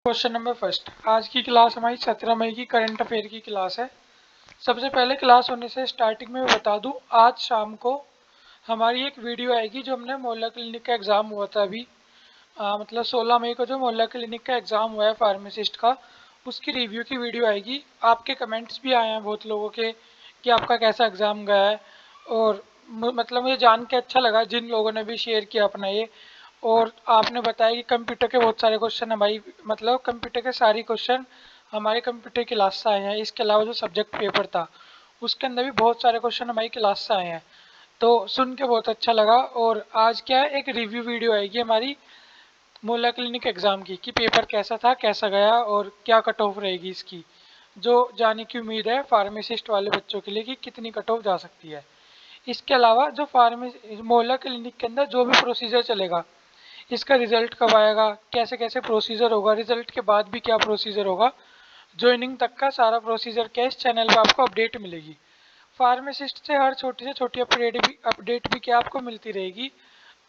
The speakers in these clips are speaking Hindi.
Question number first. आज की क्लास हमारी 17 मई की करंट अफेयर की क्लास है। सबसे पहले क्लास होने से स्टार्टिंग में मैं बता दूं, आज शाम को हमारी एक वीडियो आएगी जो हमने मोहल्ला क्लिनिक का एग्ज़ाम हुआ था अभी, मतलब 16 मई को जो मोहल्ला क्लिनिक का एग्ज़ाम हुआ है फार्मासिस्ट का, उसकी रिव्यू की वीडियो आएगी। आपके कमेंट्स भी आए हैं बहुत लोगों के कि आपका कैसा एग्ज़ाम गया है, और मतलब मुझे जान के अच्छा लगा जिन लोगों ने भी शेयर किया अपना ये। और आपने बताया कि कंप्यूटर के बहुत सारे क्वेश्चन हमारी, मतलब कंप्यूटर के सारे क्वेश्चन हमारे कंप्यूटर क्लास से आए हैं। इसके अलावा जो सब्जेक्ट पेपर था उसके अंदर भी बहुत सारे क्वेश्चन हमारी क्लास से आए हैं, तो सुन के बहुत अच्छा लगा। और आज क्या है, एक रिव्यू वीडियो आएगी हमारी मोहल्ला क्लिनिक एग्ज़ाम की कि पेपर कैसा था, कैसा गया और क्या कट ऑफ रहेगी इसकी, जो जाने की उम्मीद है फार्मासिस्ट वाले बच्चों के लिए कि कितनी कट ऑफ जा सकती है। इसके अलावा जो मोहल्ला क्लिनिक के अंदर जो भी प्रोसीजर चलेगा, इसका रिजल्ट कब आएगा, कैसे कैसे प्रोसीजर होगा, रिजल्ट के बाद भी क्या प्रोसीजर होगा, ज्वाइनिंग तक का सारा प्रोसीजर क्या इस चैनल पर आपको अपडेट मिलेगी। फार्मासिस्ट से हर छोटी से छोटी अपडेट भी क्या आपको मिलती रहेगी।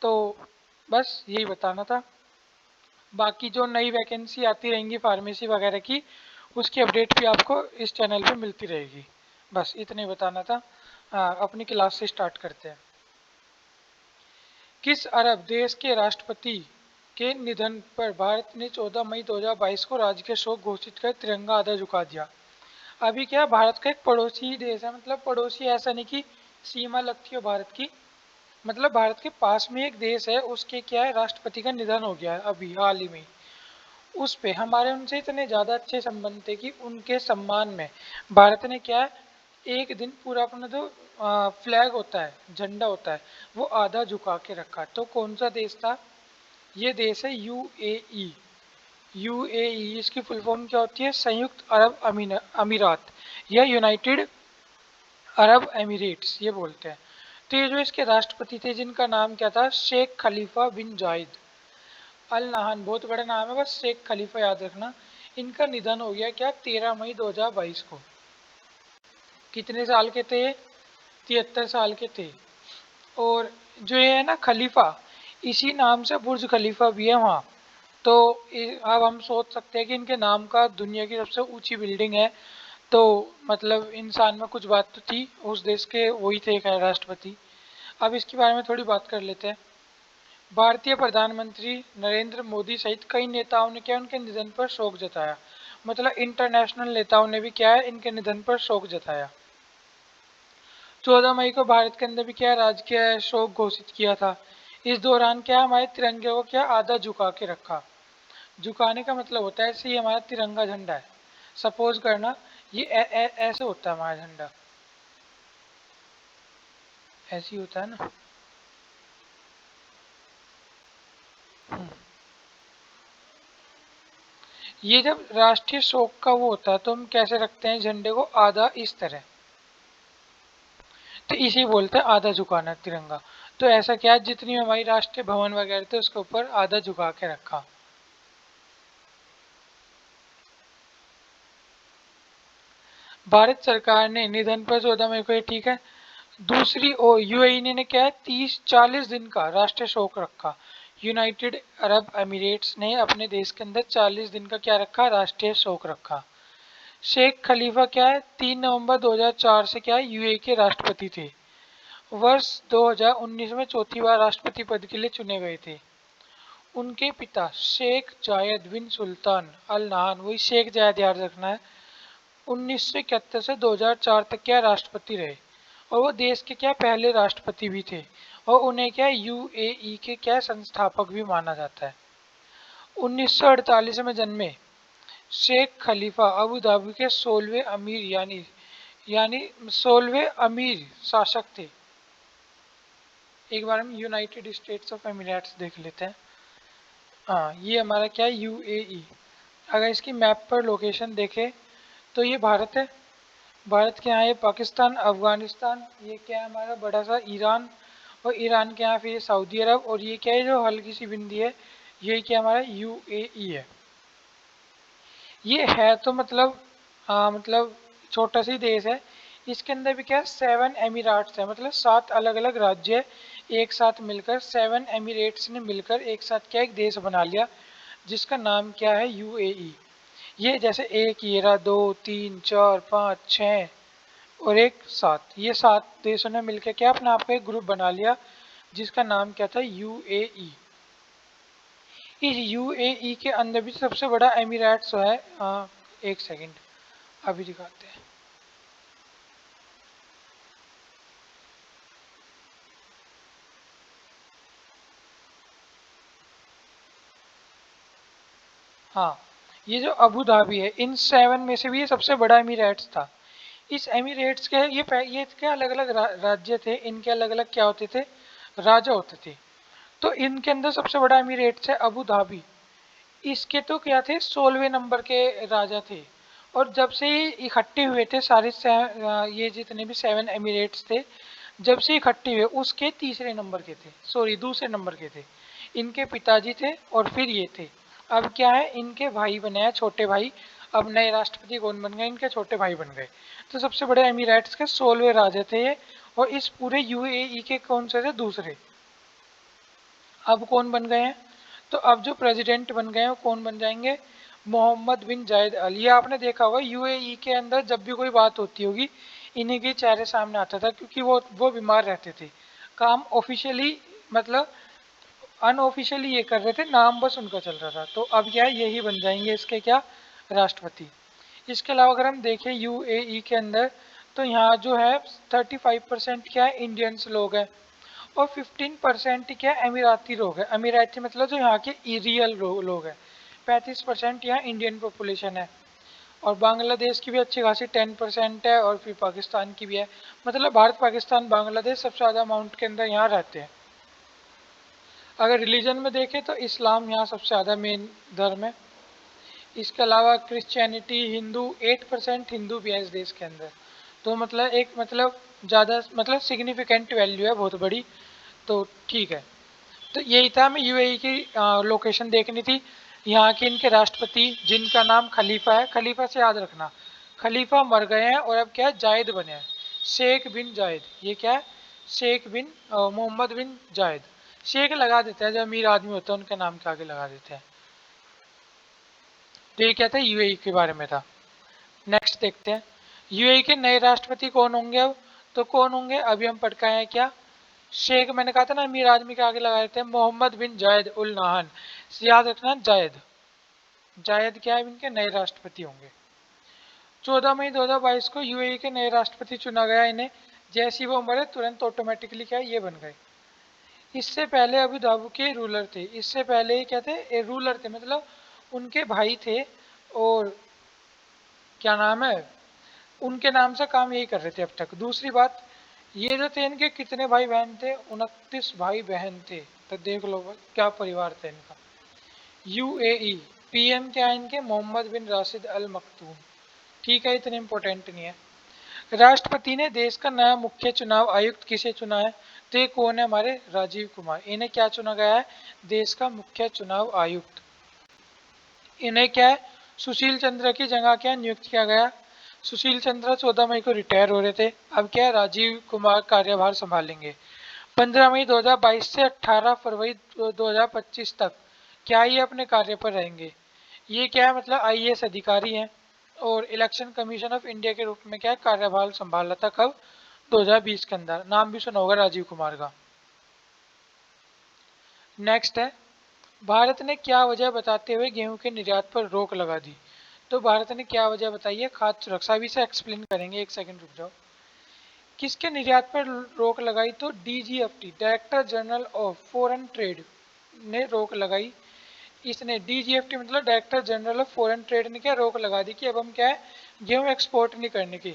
तो बस यही बताना था। बाकी जो नई वैकेंसी आती रहेंगी फार्मेसी वगैरह की, उसकी अपडेट भी आपको इस चैनल पे मिलती रहेगी। बस इतना ही बताना था। अपनी क्लास से स्टार्ट करते हैं। किस अरब देश के राष्ट्रपति के निधन पर भारत ने 14 मई 2022 को राजकीय शोक घोषित कर तिरंगा आधा झुका दिया। अभी क्या, भारत का एक पड़ोसी देश है, मतलब पड़ोसी ऐसा नहीं कि सीमा लगती हो भारत की, मतलब भारत के पास में एक देश है, उसके क्या है राष्ट्रपति का निधन हो गया है अभी हाल ही में। उस पे हमारे उनसे इतने ज़्यादा अच्छे संबंध थे कि उनके सम्मान में भारत ने क्या है, एक दिन पूरा अपना जो फ्लैग होता है, झंडा होता है, वो आधा झुका के रखा। तो कौन सा देश था? ये देश है यूएई। यूएई इसकी फुल फॉर्म क्या होती है? संयुक्त अरब अमीरात या यूनाइटेड अरब एमिरेट्स ये बोलते हैं। तो ये जो इसके राष्ट्रपति थे जिनका नाम क्या था, शेख खलीफा बिन जायद अल नहान, बहुत बड़ा नाम है, बस शेख खलीफा याद रखना। इनका निधन हो गया क्या, 13 मई 2022 को। कितने साल के थे? 73 साल के थे। और जो ये है ना खलीफा, इसी नाम से बुर्ज खलीफा भी है वहाँ। तो अब हम सोच सकते हैं कि इनके नाम का दुनिया की सबसे ऊंची बिल्डिंग है, तो मतलब इंसान में कुछ बात तो थी, उस देश के वही थे खैर राष्ट्रपति। अब इसके बारे में थोड़ी बात कर लेते हैं। भारतीय प्रधानमंत्री नरेंद्र मोदी सहित कई नेताओं ने क्या उनके निधन पर शोक जताया, मतलब इंटरनेशनल नेताओं ने भी क्या है इनके निधन पर शोक जताया। 14 मई को भारत के अंदर भी क्या राजकीय शोक घोषित किया था। इस दौरान क्या हमारे तिरंगे को क्या आधा झुका के रखा। झुकाने का मतलब होता है ऐसे ही हमारा तिरंगा झंडा है, सपोज करना ये ऐसे होता है हमारा झंडा, ऐसे ही होता है ना। हम्म। ये जब राष्ट्रीय शोक का वो होता है तो हम कैसे रखते हैं झंडे को, आधा इस तरह, तो इसी बोलते हैं आधा झुकाना तिरंगा। तो ऐसा क्या है, जितनी हमारी राष्ट्रीय भवन वगैरह थे उसके ऊपर आधा झुका के रखा। भारत सरकार ने निधन पर 14 मई को, ये ठीक है। दूसरी ओर यूएई ने क्या है 30-40 दिन का राष्ट्रीय शोक रखा। यूनाइटेड अरब एमिरेट्स ने अपने देश के अंदर 40 दिन का क्या रखा, राष्ट्रीय शोक रखा। शेख खलीफा क्या है 3 नवंबर 2004 से क्या है यूएई के राष्ट्रपति थे। वर्ष 2019 में चौथी बार राष्ट्रपति पद के लिए चुने गए थे। उनके पिता शेख जायद बिन सुल्तान अल नहान, वही शेख जायद याद रखना है, 1971 से 2004 तक क्या राष्ट्रपति रहे, और वो देश के क्या पहले राष्ट्रपति भी थे, और उन्हें क्या यूएई के क्या संस्थापक भी माना जाता है। 1948 में जन्मे शेख खलीफा अबू धाबी के 16वें अमीर यानी 16वें अमीर शासक थे। एक बार हम यूनाइटेड स्टेट्स ऑफ एमिरेट्स देख लेते हैं। हाँ, ये हमारा क्या है यूएई। अगर इसकी मैप पर लोकेशन देखें तो ये भारत है, भारत के यहाँ ये पाकिस्तान, अफगानिस्तान, ये क्या है हमारा बड़ा सा ईरान, और ईरान के यहाँ फिर ये सऊदी अरब, और ये क्या है जो हल्की सी बिंदी है ये क्या हमारा यूएई है। ये है तो मतलब, हाँ मतलब छोटा सी देश है। इसके अंदर भी क्या है 7 एमिरेट्स है, मतलब 7 अलग अलग राज्य एक साथ मिलकर 7 एमिरेट्स ने मिलकर एक साथ क्या एक देश बना लिया, जिसका नाम क्या है यूएई। ये जैसे एक ये रहा, 2 3 4 5 6 और एक 7, ये 7 देशों ने मिलकर क्या अपना आपका एक ग्रुप बना लिया जिसका नाम क्या था यूएई। इस यूएई के अंदर भी सबसे बड़ा एमिरेट्स है। एक सेकंड अभी दिखाते हैं। हाँ, ये जो अबू धाबी है इन 7 में से भी ये सबसे बड़ा एमिरेट्स था। इस एमिरेट्स के ये क्या अलग अलग राज्य थे, इनके अलग अलग क्या होते थे, राजा होते थे। तो इनके अंदर सबसे बड़ा एमिरेट्स है अबू धाबी। इसके तो क्या थे 16वें नंबर के राजा थे। और जब से ये इकट्ठे हुए थे सारे ये जितने भी 7 एमिरेट्स थे, जब से इकट्ठे हुए उसके तीसरे नंबर के थे, सॉरी दूसरे नंबर के थे। इनके पिताजी थे और फिर ये थे। अब क्या है इनके भाई बने हैं, छोटे भाई। अब नए राष्ट्रपति कौन बन गए, इनके छोटे भाई बन गए। तो सबसे बड़े एमिरेट्स के 16वें राजा थे ये। और इस पूरे यूएई के कौन से थे, दूसरे। अब कौन बन गए हैं, तो अब जो प्रेसिडेंट बन गए हैं वो कौन बन जाएंगे, मोहम्मद बिन जायद अल। ये आपने देखा होगा यूएई के अंदर जब भी कोई बात होती होगी इन्हीं के चेहरे सामने आता था, क्योंकि वो बीमार रहते थे। काम ऑफिशियली मतलब अनऑफिशियली ये कर रहे थे, नाम बस उनका चल रहा था। तो अब क्या है यही बन जाएंगे इसके क्या, राष्ट्रपति। इसके अलावा अगर हम देखें यूएई के अंदर, तो यहाँ जो है 35% क्या है इंडियंस लोग हैं। और 15% क्या है अमीराती लोग हैं। अमीराती मतलब जो यहाँ के रियल लोग हैं। 35% यहाँ इंडियन पॉपुलेशन है। और बांग्लादेश की भी अच्छी खासी 10% है, और फिर पाकिस्तान की भी है। मतलब भारत पाकिस्तान बांग्लादेश सबसे ज़्यादा अमाउंट के अंदर यहाँ रहते हैं। अगर रिलीजन में देखें तो इस्लाम यहाँ सबसे ज़्यादा मेन धर्म है। इसके अलावा क्रिश्चियनिटी, हिंदू 8% हिंदू भी है इस देश के अंदर। तो मतलब एक मतलब ज़्यादा मतलब सिग्निफिकेंट वैल्यू है, बहुत बड़ी। तो ठीक है। तो यही था, हमें यूएई की लोकेशन देखनी थी। यहाँ के इनके राष्ट्रपति जिनका नाम खलीफा है, खलीफा से याद रखना। खलीफा मर गए हैं और अब क्या है जायद बने हैं, शेख बिन जायद। ये क्या है, शेख बिन मोहम्मद बिन जायद। शेख लगा देते हैं, जो अमीर आदमी होते हैं उनके नाम के आगे लगा देते हैं। तो ये क्या था, यूएई के बारे में था। नेक्स्ट देखते हैं यूएई के नए राष्ट्रपति कौन होंगे अब। तो कौन होंगे अभी हम पढ़ के आए हैं क्या, शेख मैंने कहा था ना अमीर आदमी के आगे लगा देते हैं, मोहम्मद बिन जायद उल नहान। याद रखना जायद। जायद क्या है इनके नए राष्ट्रपति होंगे। 14 मई 2022 को यूएई के नए राष्ट्रपति चुना गया। इन्हें जैसे ही वो मरे तुरंत ऑटोमेटिकली क्या है ये बन गए। इससे पहले अबू धाबी के रूलर थे, इससे पहले ये क्या थे, रूलर थे मतलब उनके भाई थे। और क्या नाम है, उनके नाम से काम यही कर रहे थे अब तक। दूसरी बात, ये जो थे इनके कितने भाई बहन थे, 29 भाई बहन थे। तो देख लो क्या परिवार था इनका। यूएई पीएम क्या है इनके, मोहम्मद बिन राशिद अल मखतूम। ठीक है, इतने इंपॉर्टेंट नहीं है। राष्ट्रपति ने देश का नया मुख्य चुनाव आयुक्त किसे चुना है, तो ये कौन है, हमारे राजीव कुमार। इन्हें क्या चुना गया है, देश का मुख्य चुनाव आयुक्त। इन्हें क्या है सुशील चंद्र की जगह क्या नियुक्त किया गया। सुशील चंद्र 14 मई को रिटायर हो रहे थे, अब क्या है राजीव कुमार कार्यभार संभालेंगे। 15 मई 2022 से 18 फरवरी 2025 तक क्या ये अपने कार्य पर रहेंगे। ये क्या है मतलब आईएएस अधिकारी हैं। और इलेक्शन कमीशन ऑफ इंडिया के रूप में क्या है कार्यभार संभाला था कब, 2020 के अंदर। नाम भी सुना होगा राजीव कुमार का। नेक्स्ट है, भारत ने क्या वजह बताते हुए गेहूं के निर्यात पर रोक लगा दी। तो भारत ने क्या वजह बताई है, खाद्य सुरक्षा। अभी से एक्सप्लेन करेंगे, एक सेकंड रुक जाओ। किसके निर्यात पर रोक लगाई, तो DGFT director general of foreign trade ने रोक लगाई। इसने डीजीएफटी मतलब director general of foreign trade ने क्या रोक लगा दी कि अब हम क्या है गेहूं एक्सपोर्ट नहीं करने की।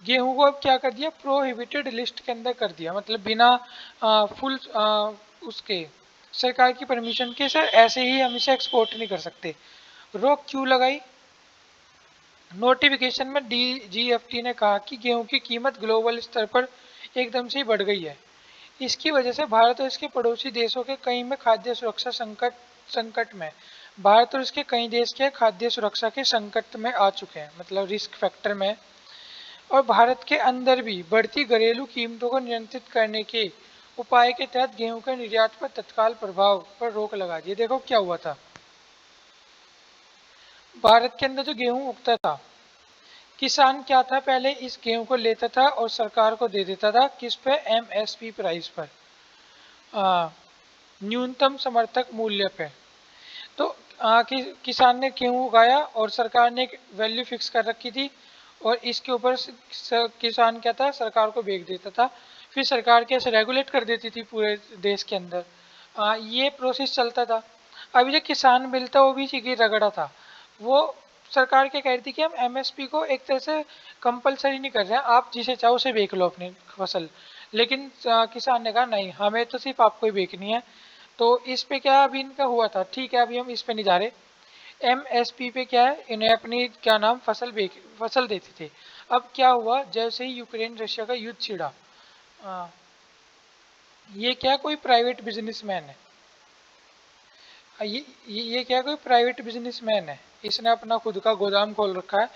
गेहूं को अब क्या कर दिया, प्रोहिबिटेड लिस्ट के अंदर कर दिया। मतलब बिना फुल उसके सरकार की परमिशन के सर ऐसे ही हम इसे एक्सपोर्ट नहीं कर सकते। रोक क्यों लगाई, नोटिफिकेशन में डीजीएफटी ने कहा कि गेहूं की कीमत ग्लोबल स्तर पर एकदम से ही बढ़ गई है। इसकी वजह से भारत और इसके पड़ोसी देशों के कई में खाद्य सुरक्षा संकट संकट में भारत और इसके कई देश के खाद्य सुरक्षा के संकट में आ चुके हैं, मतलब रिस्क फैक्टर में। और भारत के अंदर भी बढ़ती घरेलू कीमतों को नियंत्रित करने के उपाय के तहत गेहूं के निर्यात पर तत्काल प्रभाव पर रोक लगा दी। देखो क्या हुआ था, भारत के अंदर जो गेहूं उगता था, किसान क्या था, पहले इस गेहूं को लेता था और सरकार को दे देता था किस पे, एमएसपी प्राइस पर, न्यूनतम समर्थक मूल्य पे। तो किसान ने गेहूं उगाया और सरकार ने एक वैल्यू फिक्स कर रखी थी, और इसके ऊपर किसान क्या था, सरकार को बेच देता था। फिर सरकार कैसे रेगुलेट कर देती थी पूरे देश के अंदर। ये प्रोसेस चलता था। अभी जो किसान बिल था वो भी चीज़ रगड़ा था। वो सरकार क्या कह रही थी कि हम एमएसपी को एक तरह से कंपलसरी नहीं कर रहे हैं, आप जिसे चाहो उसे बेच लो अपनी फसल। लेकिन किसान ने कहा नहीं, हमें तो सिर्फ आपको ही बेचनी है। तो इस पे क्या अभी इनका हुआ था, ठीक है अभी हम इस पे नहीं जा रहे। एमएसपी पे क्या है, इन्हें अपनी क्या नाम फसल देते थे। अब क्या हुआ, जैसे ही यूक्रेन रशिया का युद्ध छिड़ा, आ, ये क्या कोई प्राइवेट बिजनेसमैन है, ये क्या कोई प्राइवेट बिजनेसमैन है, इसने अपना खुद का गोदाम खोल रखा है।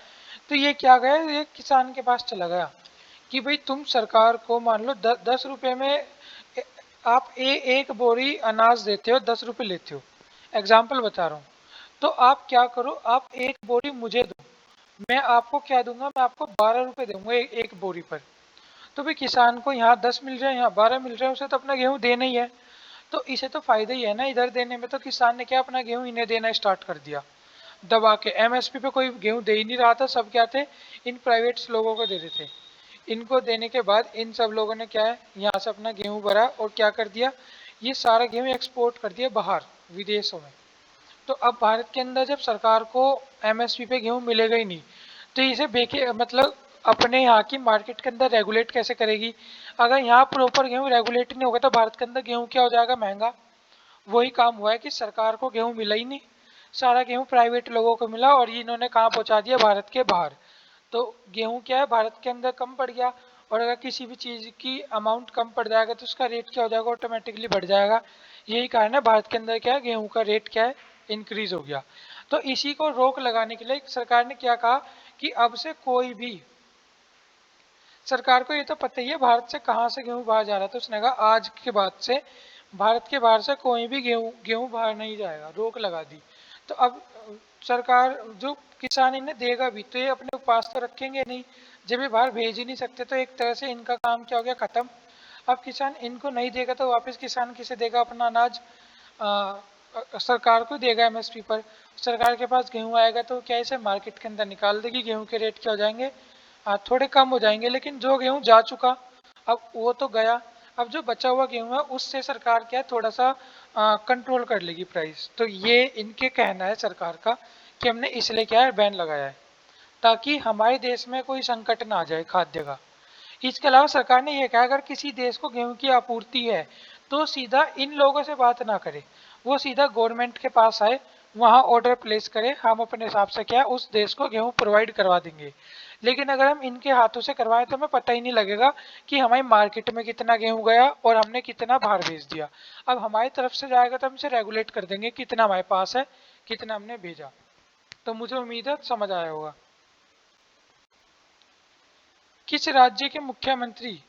तो ये क्या गया, ये किसान के पास चला गया कि भाई तुम सरकार को मान लो 10 रुपए में आप एक बोरी अनाज देते हो, 10 रुपए लेते हो, एग्जाम्पल बता रहा हूँ। तो आप क्या करो, आप एक बोरी मुझे दो, मैं आपको क्या दूंगा, मैं आपको 12 रुपए दूंगा एक बोरी पर। तो भाई किसान को यहाँ 10 मिल रहे हैं, यहाँ 12 मिल रहे हैं, उसे तो अपना गेहूं देना ही है। तो इसे तो फायदा ही है ना इधर देने में। तो किसान ने क्या, अपना गेहूं इन्हें देना स्टार्ट कर दिया दबा के। एमएसपी पे कोई गेहूं दे ही नहीं रहा था, सब क्या थे, इन प्राइवेट्स लोगों को दे देते थे। इनको देने के बाद इन सब लोगों ने क्या है, यहाँ से अपना गेहूं भरा और क्या कर दिया, ये सारा गेहूं एक्सपोर्ट कर दिया बाहर विदेशों में। तो अब भारत के अंदर जब सरकार को एमएसपी पे गेहूं मिलेगा ही नहीं, तो इसे बेके मतलब अपने यहाँ की मार्केट के अंदर रेगुलेट कैसे करेगी। अगर यहाँ प्रॉपर गेहूं रेगुलेट नहीं होगा तो भारत के अंदर गेहूं क्या हो जाएगा, महंगा। वही काम हुआ है कि सरकार को गेहूं मिला ही नहीं, सारा गेहूं प्राइवेट लोगों को मिला और ये इन्होंने कहाँ पहुंचा दिया, भारत के बाहर। तो गेहूं क्या है, भारत के अंदर कम पड़ गया। और अगर किसी भी चीज़ की अमाउंट कम पड़ जाएगा तो उसका रेट क्या हो जाएगा, ऑटोमेटिकली बढ़ जाएगा। यही कारण है भारत के अंदर क्या है, गेहूं का रेट क्या है, इंक्रीज हो गया। तो इसी को रोक लगाने के लिए सरकार ने क्या कहा कि अब से कोई भी, सरकार को ये तो पता ही है भारत से कहाँ से गेहूं बाहर जा रहा है, तो उसने कहा आज के बाद से भारत के बाहर से कोई भी गेहूं गेहूं बाहर नहीं जाएगा, रोक लगा दी। तो अब सरकार जो किसान इन्हें देगा भी तो ये अपने पास तो रखेंगे नहीं, जब ये बाहर भेज ही नहीं सकते तो एक तरह से इनका काम क्या हो गया, खत्म। अब किसान इनको नहीं देगा तो वापस किसान किसे देगा अपना अनाज, सरकार को देगा एमएसपी पर। सरकार के पास गेहूं आएगा तो क्या इसे मार्केट के अंदर निकाल देगी, गेहूं के रेट क्या हो जाएंगे, थोड़े कम हो जाएंगे। लेकिन जो गेहूं जा चुका अब वो तो गया, अब जो बचा हुआ गेहूं है उससे सरकार क्या है, थोड़ा सा कंट्रोल कर लेगी प्राइस। तो ये इनके कहना है सरकार का कि हमने इसलिए क्या है, बैन लगाया है ताकि हमारे देश में कोई संकट ना आ जाए खाद्य का। इसके अलावा सरकार ने यह कहा अगर किसी देश को गेहूं की आपूर्ति है तो सीधा इन लोगों से बात ना करे, वो सीधा गवर्नमेंट के पास आए, वहां ऑर्डर प्लेस करे, हम अपने हिसाब से क्या है उस देश को गेहूं प्रोवाइड करवा देंगे। लेकिन अगर हम इनके हाथों से करवाएं तो हमें पता ही नहीं लगेगा कि हमारी मार्केट में कितना गेहूं गया और हमने कितना बाहर भेज दिया। अब हमारी तरफ से जाएगा तो हम इसे रेगुलेट कर देंगे कितना हमारे पास है, कितना हमने भेजा। तो मुझे उम्मीद है समझ आया होगा। किस राज्य के मुख्यमंत्री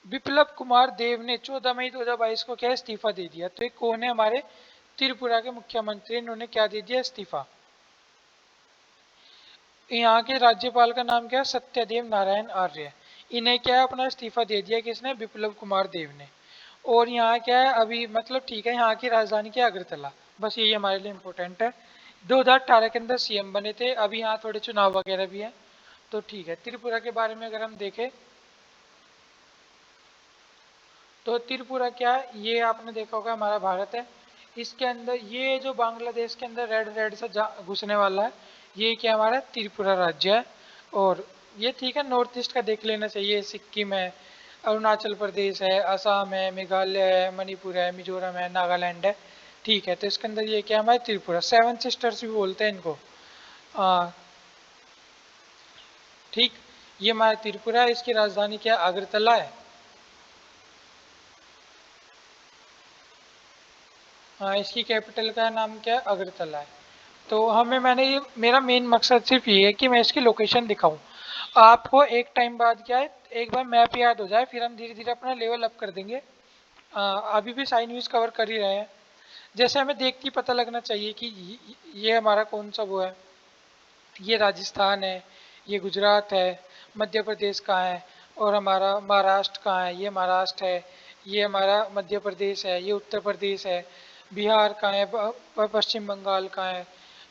बिप्लब कुमार देव ने 14 मई 2022 को क्या इस्तीफा दे दिया, तो ये कौन है, हमारे त्रिपुरा के मुख्यमंत्री, इन्होंने क्या दे दिया, इस्तीफा। यहाँ के राज्यपाल का नाम क्या है, सत्यदेव नारायण आर्य। इन्हें क्या है, अपना इस्तीफा दे दिया किसने, बिप्लब कुमार देव ने। और यहाँ क्या है अभी, मतलब ठीक है, यहाँ की राजधानी क्या है, अगरतला। बस यही हमारे लिए इम्पोर्टेंट है। 2018 के अंदर सीएम बने थे, अभी यहाँ थोड़े चुनाव वगैरह भी है। तो ठीक है, त्रिपुरा के बारे में अगर हम देखें तो त्रिपुरा क्या है, ये आपने देखा होगा हमारा भारत है। इसके अंदर ये जो बांग्लादेश के अंदर रेड रेड से घुसने वाला है, ये क्या हमारा त्रिपुरा राज्य है। और ये ठीक है, नॉर्थ ईस्ट का देख लेना चाहिए, सिक्किम है, अरुणाचल प्रदेश है, असम है, मेघालय है, मणिपुर है, मिजोरम है, नागालैंड है। ठीक है, तो इसके अंदर ये क्या हमारे त्रिपुरा, सेवन सिस्टर्स भी बोलते हैं इनको। आ, ठीक, ये हमारा त्रिपुरा है, इसकी राजधानी क्या अगरतला है। हाँ, इसकी कैपिटल का नाम क्या है, अगरतला है। तो हमें मैंने ये मेरा मेन मकसद सिर्फ ये है कि मैं इसकी लोकेशन दिखाऊं, आपको एक टाइम बाद क्या है, एक बार मैप याद हो जाए फिर हम धीरे धीरे अपना लेवल अप कर देंगे। अभी भी साइन न्यूज़ कवर कर ही रहे हैं। जैसे हमें देख के पता लगना चाहिए कि ये हमारा कौन सा वो है, ये राजस्थान है, ये गुजरात है, मध्य प्रदेश कहाँ है, और हमारा महाराष्ट्र कहाँ है, ये महाराष्ट्र है, ये हमारा मध्य प्रदेश है, ये उत्तर प्रदेश है, बिहार कहाँ है, पश्चिम बंगाल कहाँ है,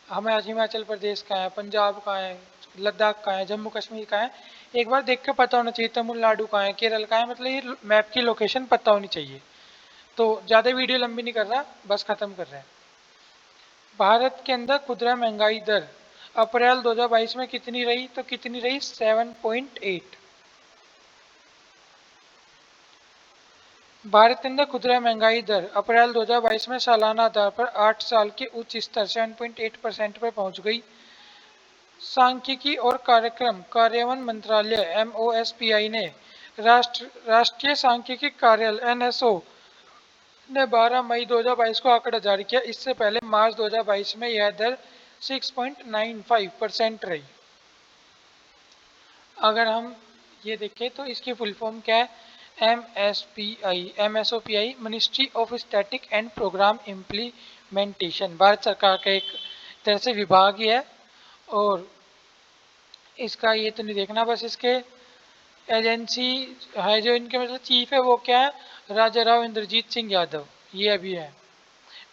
हमें हिमाचल प्रदेश कहाँ है, पंजाब कहाँ है, लद्दाख कहाँ है, जम्मू कश्मीर कहाँ है। एक बार देख के पता होना चाहिए तमिलनाडु कहाँ है, केरल कहाँ है, मतलब ये मैप की लोकेशन पता होनी चाहिए। तो ज़्यादा वीडियो लंबी नहीं कर रहा, बस खत्म कर रहे हैं। भारत के अंदर खुदरा महंगाई दर अप्रैल 2022 में कितनी रही, तो कितनी रही 7.8। भारत के अंदर खुदरा महंगाई दर अप्रैल 2022 में सालाना आधार पर 8 साल के उच्च स्तर 7.8% पर पहुंच गई। सांख्यिकी और कार्यक्रम कार्यान्वयन मंत्रालय MOSPI ने राष्ट्रीय सांख्यिकी कार्यालय NSO ने 12 मई 2022 को आंकड़ा जारी किया। इससे पहले मार्च 2022 में यह दर 6.95% रही। अगर हम ये देखें तो इसकी फुल फॉर्म क्या है, MSOPI ministry of static and programme implementation, Bharat सरकार का एक तरह से विभाग ही है। और इसका ये तो नहीं देखना, बस इसके एजेंसी है जो इनके मतलब चीफ है वो क्या है, राजा राव इंद्रजीत सिंह यादव, ये अभी है।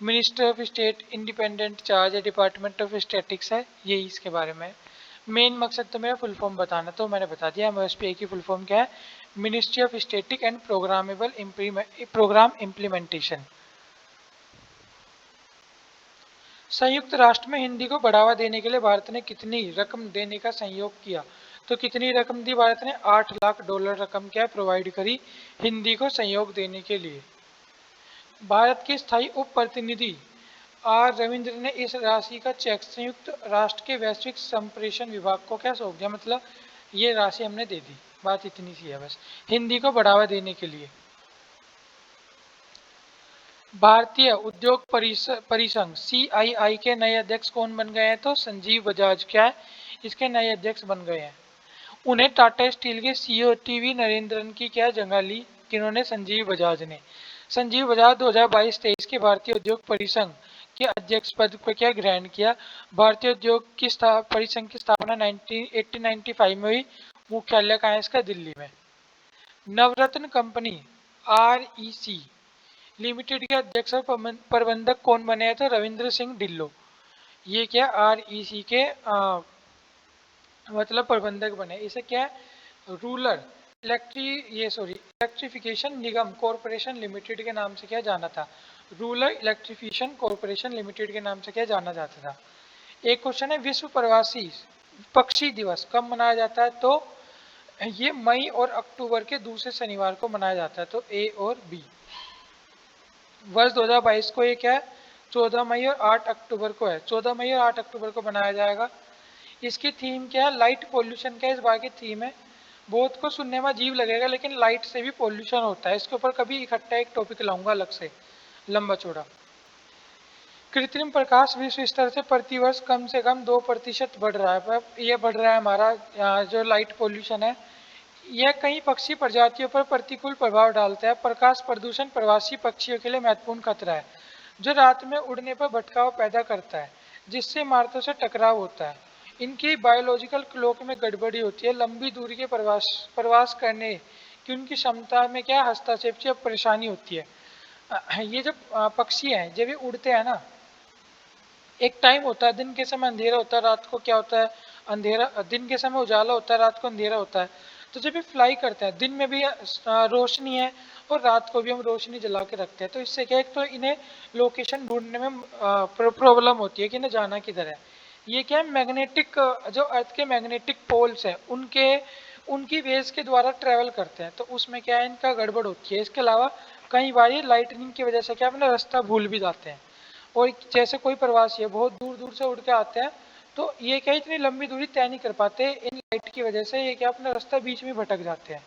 Minister of state independent charge है, डिपार्टमेंट ऑफ स्टैटिक्स है, यही इसके बारे में। मेन मकसद तो मेरा फुल फॉर्म बताना, तो मैंने बता दिया। MOSPI की फुल फॉर्म क्या है, ministry of static and programme implementation. संयुक्त राष्ट्र में हिंदी को बढ़ावा देने के लिए भारत ने कितनी रकम देने का सहयोग किया, तो कितनी रकम दी भारत ने, $8 लाख रकम क्या प्रोवाइड करी हिंदी को सहयोग देने के लिए। भारत के स्थायी उप प्रतिनिधि R रविंद्र ने इस राशि का चेक संयुक्त राष्ट्र के वैश्विक संप्रेषण विभाग को क्या सौंप दिया, मतलब ये राशि हमने दे दी, बात इतनी सी है बस, हिंदी को बढ़ावा देने के लिए। भारतीय उद्योग परिसंघ CII के नए अध्यक्ष कौन बन गए हैं, तो संजीव बजाज क्या है इसके नए अध्यक्ष बन गए हैं। उन्हें टाटा स्टील के CEO टीवी नरेंद्रन की क्या जगह ली, किन्होंने, संजीव बजाज ने। संजीव बजाज 2022-23 के भारतीय उद्योग परिसंघ के अध्यक्ष पद पर क्या ग्रहण किया। भारतीय उद्योग की परिसंघ की स्थापना 1895 में हुई। मुख्यालय कहाँ है इसका, दिल्ली में। नवरत्न कंपनी REC लिमिटेड के अध्यक्ष और प्रबंधक कौन बने हैं, तो रविंद्र सिंह ढिल्लो, ये क्या REC के मतलब प्रबंधक बने। इसे क्या रूरल इलेक्ट्रिफिकेशन निगम कॉरपोरेशन लिमिटेड के नाम से क्या जाना था, रूरल इलेक्ट्रिफिकेशन कॉरपोरेशन लिमिटेड के नाम से क्या जाना जाता था। एक क्वेश्चन है, विश्व प्रवासी पक्षी दिवस कब मनाया जाता है, तो ये मई और अक्टूबर के दूसरे शनिवार को मनाया जाता है, तो A और B। वर्ष 2022 को ये क्या है, 14 मई और 8 अक्टूबर को है, 14 मई और 8 अक्टूबर को बनाया जाएगा। इसकी थीम क्या है, लाइट पोल्यूशन क्या इस बार की थीम है। बहुत को सुनने में अजीब लगेगा लेकिन लाइट से भी पोल्यूशन होता है, इसके ऊपर कभी इकट्ठा एक टॉपिक लाऊंगा अलग से, लंबा चौड़ा। कृत्रिम प्रकाश विश्व स्तर से प्रतिवर्ष कम से कम 2% बढ़ रहा है। ये बढ़ रहा है हमारा जो लाइट पोल्यूशन है, यह कई पक्षी प्रजातियों पर प्रतिकूल प्रभाव डालता है। प्रकाश प्रदूषण प्रवासी पक्षियों के लिए महत्वपूर्ण खतरा है, जो रात में उड़ने पर भटकाव पैदा करता है, जिससे इमारतों से टकराव होता है। इनकी बायोलॉजिकल क्लॉक में गड़बड़ी होती है, लंबी दूरी के प्रवास करने की उनकी क्षमता में क्या हस्तक्षेप से परेशानी होती है। ये जो पक्षी हैं जब ये उड़ते हैं ना, एक टाइम होता है, दिन के समय अंधेरा होता है, रात को क्या होता है अंधेरा, दिन के समय उजाला होता है, रात को अंधेरा होता है। तो जब ये फ्लाई करते हैं दिन में भी रोशनी है और रात को भी हम रोशनी जला के रखते हैं, तो इससे क्या है, तो इन्हें लोकेशन ढूंढने में प्रॉब्लम होती है कि इन्हें जाना किधर है। ये क्या है, मैग्नेटिक जो अर्थ के मैग्नेटिक पोल्स हैं उनकी वेज के द्वारा ट्रेवल करते हैं, तो उसमें क्या है इनका गड़बड़ होती है। इसके अलावा कई बार ये लाइटनिंग की वजह से क्या अपना रास्ता भूल भी जाते हैं। और जैसे कोई प्रवासी है बहुत दूर दूर से उड़ के आते हैं, तो ये क्या इतनी लंबी दूरी तय नहीं कर पाते इन लाइट की वजह से, ये क्या अपना रास्ता बीच में भटक जाते हैं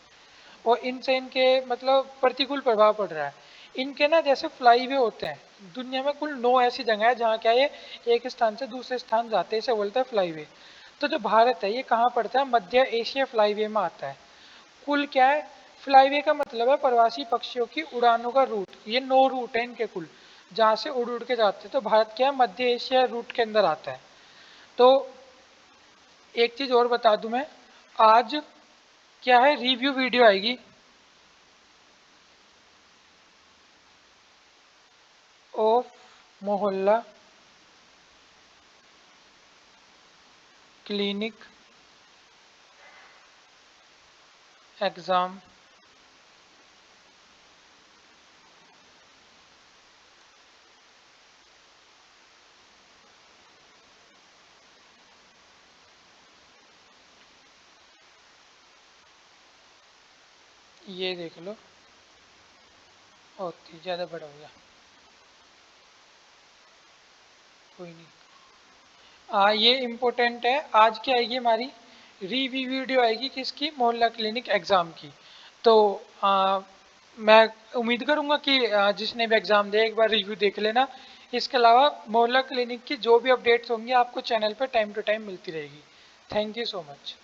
और इनसे इनके मतलब प्रतिकूल प्रभाव पड़ रहा है। इनके ना जैसे फ्लाई वे होते हैं, दुनिया में कुल 9 ऐसी जगह है जहाँ क्या ये एक स्थान से दूसरे स्थान जाते हैं, इसे बोलते हैं फ्लाई वे। तो जो भारत है ये कहाँ पड़ता है, मध्य एशिया फ्लाई वे में आता है। कुल क्या है, फ्लाईवे का मतलब है प्रवासी पक्षियों की उड़ानों का रूट, ये 9 रूट है इनके कुल, जहाँ से उड़ उड़ के जाते हैं। तो भारत क्या है, मध्य एशिया रूट के अंदर आता है। तो एक चीज और बता दूं मैं, आज क्या है, रिव्यू वीडियो आएगी ऑफ मोहल्ला क्लिनिक एग्जाम। ये देख लो, बहुत ही ज़्यादा बड़ा हो गया, कोई नहीं। ये इम्पोर्टेंट है, आज क्या आएगी हमारी रिव्यू वीडियो आएगी किसकी, मोहल्ला क्लिनिक एग्ज़ाम की। तो मैं उम्मीद करूंगा कि जिसने भी एग्ज़ाम दिया एक बार रिव्यू देख लेना। इसके अलावा मोहल्ला क्लिनिक की जो भी अपडेट्स होंगी आपको चैनल पर टाइम टू टाइम मिलती रहेगी। Thank you so much.